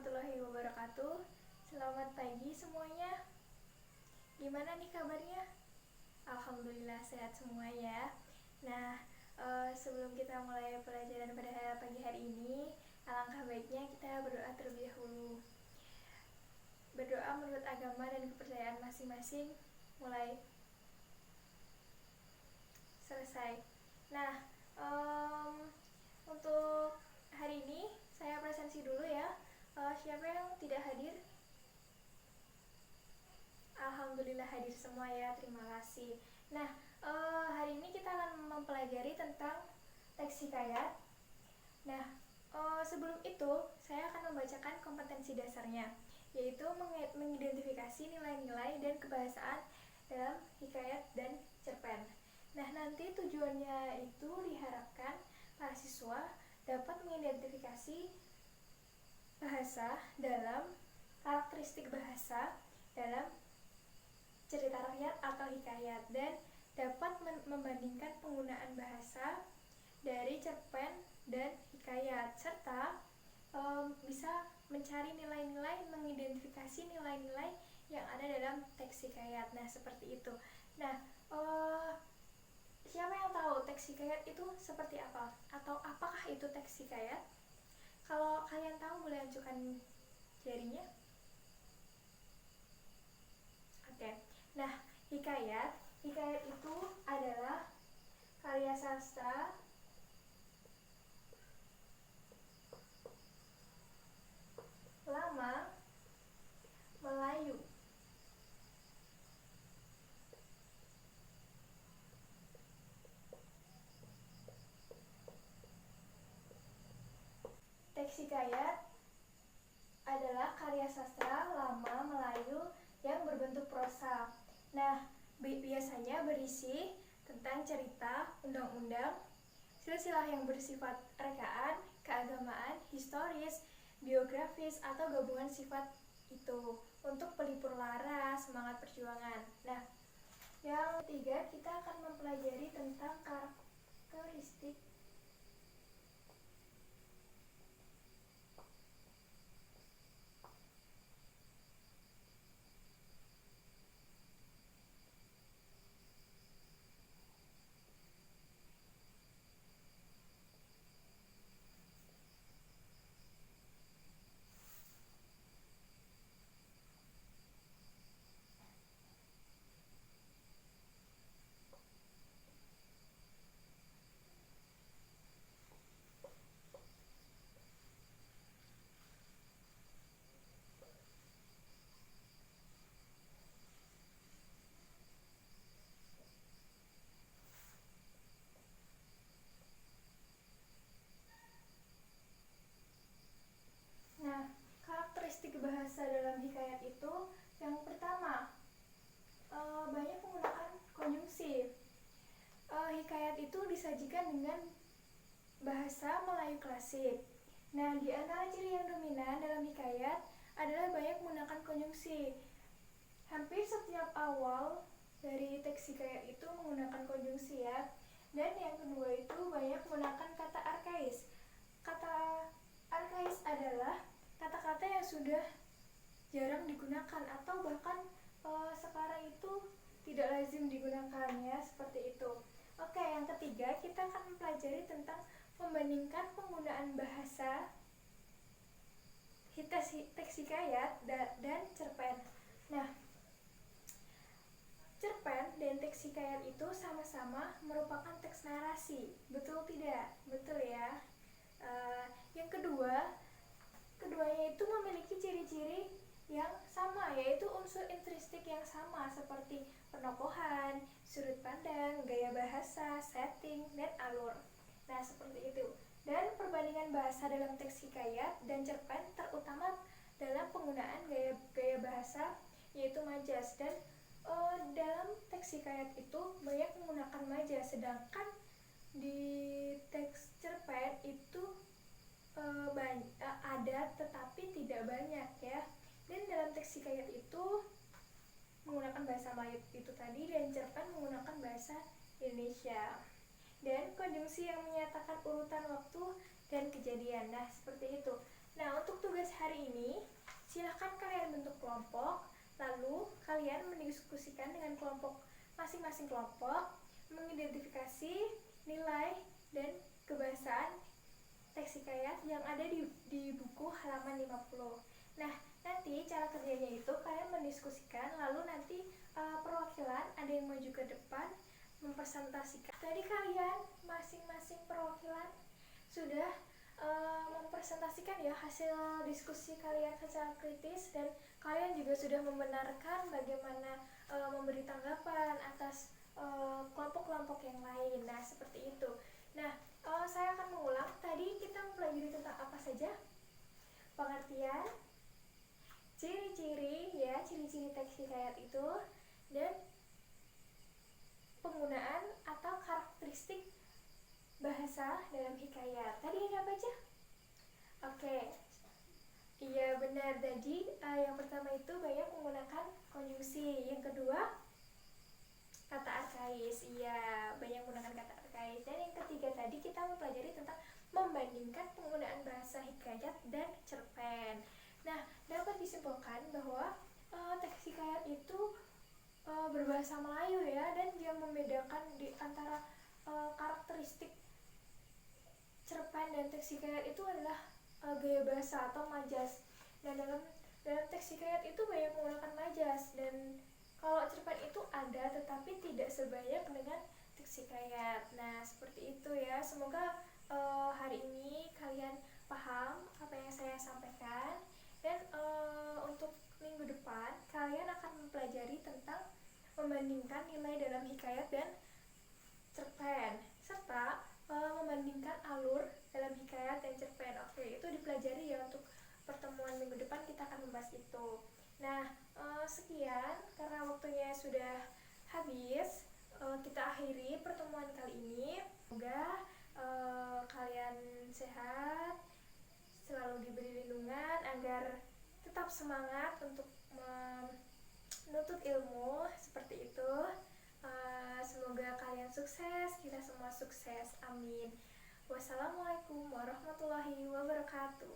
warahmatullahi wabarakatuh. Selamat pagi semuanya. Gimana nih kabarnya? Alhamdulillah sehat semua ya. Nah, sebelum kita mulai pelajaran pada pagi hari ini, alangkah baiknya kita berdoa terlebih dahulu. Berdoa menurut agama dan kepercayaan masing-masing. Mulai. Selesai. Nah, untuk hari ini saya presensi dulu ya. Siapa yang tidak hadir? Alhamdulillah hadir semua ya, terima kasih. Nah, hari ini kita akan mempelajari tentang teks hikayat. Nah, sebelum itu saya akan membacakan kompetensi dasarnya, yaitu mengidentifikasi nilai-nilai dan kebahasaan dalam hikayat dan cerpen. Nah, nanti tujuannya itu diharapkan para siswa dapat mengidentifikasi bahasa dalam karakteristik bahasa dalam cerita rakyat atau hikayat, dan dapat membandingkan penggunaan bahasa dari cerpen dan hikayat, serta bisa mencari nilai-nilai, mengidentifikasi nilai-nilai yang ada dalam teks hikayat. Nah, seperti itu. Nah, siapa yang tahu teks hikayat itu seperti apa? Atau apakah itu teks hikayat? Kalau kalian tahu boleh ajukan jarinya. Oke. Nah, hikayat itu adalah karya sastra lama Melayu. Teks hikayat adalah karya sastra lama Melayu yang berbentuk prosa. Nah, biasanya berisi tentang cerita, undang-undang, silsilah yang bersifat rekaan, keagamaan, historis, biografis, atau gabungan sifat itu untuk pelipur lara semangat perjuangan. Nah, yang ketiga kita akan mempelajari tentang karakteristik bahasa dalam hikayat itu, yang pertama, banyak menggunakan konjungsi. Hikayat itu disajikan dengan bahasa Melayu klasik. Nah, di antara ciri yang dominan dalam hikayat adalah banyak menggunakan konjungsi. Hampir setiap awal dari teks hikayat itu menggunakan konjungsi ya. Dan yang kedua itu banyak menggunakan kata arkais. Kata arkais adalah kata-kata yang sudah jarang digunakan atau bahkan sekarang itu tidak lazim digunakan ya, seperti itu. Oke, yang ketiga kita akan mempelajari tentang membandingkan penggunaan bahasa teks hikayat dan cerpen. Nah, cerpen dan teks hikayat itu sama-sama merupakan teks narasi, betul tidak? Betul ya. Yang keduanya itu memiliki ciri-ciri yang sama, yaitu unsur intrinsik yang sama seperti penokohan, sudut pandang, gaya bahasa, setting, dan alur. Nah, seperti itu. Dan perbandingan bahasa dalam teks hikayat dan cerpen terutama dalam penggunaan gaya bahasa, yaitu majas. Dan dalam teks hikayat itu banyak menggunakan majas, sedangkan di teks cerpen itu ada tetapi tidak banyak ya. Dan dalam teks hikayat itu menggunakan bahasa Melayu itu tadi, dan cerpen menggunakan bahasa Indonesia. Dan konjungsi yang menyatakan urutan waktu dan kejadian. Nah, seperti itu. Nah, untuk tugas hari ini, silahkan kalian bentuk kelompok, lalu kalian mendiskusikan dengan kelompok masing-masing kelompok, mengidentifikasi nilai dan kebahasaan teks hikayat yang ada di buku halaman 50. Nah, nanti cara kerjanya itu kalian mendiskusikan, lalu nanti perwakilan ada yang maju ke depan mempresentasikan. Tadi kalian masing-masing perwakilan sudah mempresentasikan ya hasil diskusi kalian secara kritis, dan kalian juga sudah membenarkan bagaimana memberi tanggapan atas kelompok-kelompok yang lain. Nah, seperti itu. Nah, saya akan mengulang. Tadi kita mempelajari tentang apa saja? Pengertian, ciri-ciri ya, ciri-ciri teks hikayat itu, dan penggunaan atau karakteristik bahasa dalam hikayat. Tadi ada apa aja? Oke. Iya benar, tadi yang pertama itu banyak menggunakan konjungsi. Yang kedua, kata arkais. Iya, banyak menggunakan kata arkais. Dan yang ketiga tadi kita mempelajari tentang membandingkan penggunaan bahasa hikayat dan cerpen. Nah, dapat disimpulkan bahwa teks hikayat itu berbahasa Melayu ya, dan yang membedakan di antara karakteristik cerpen dan teks hikayat itu adalah gaya bahasa atau majas. Dan dalam teks hikayat itu banyak menggunakan majas, dan kalau cerpen itu ada tetapi tidak sebanyak dengan teks hikayat. Nah, seperti itu ya. Semoga hari ini kalian paham apa yang saya sampaikan, dan untuk minggu depan kalian akan mempelajari tentang membandingkan nilai dalam hikayat dan cerpen, serta membandingkan alur dalam hikayat dan cerpen. Oke, itu dipelajari ya. Untuk pertemuan minggu depan kita akan membahas itu. Nah, sekian karena waktunya sudah habis. Kita akhiri pertemuan kali ini. Semoga kalian sehat, selalu diberi lindungan agar tetap semangat untuk menuntut ilmu, seperti itu. Semoga kalian sukses, kita semua sukses, amin. Wassalamualaikum warahmatullahi wabarakatuh.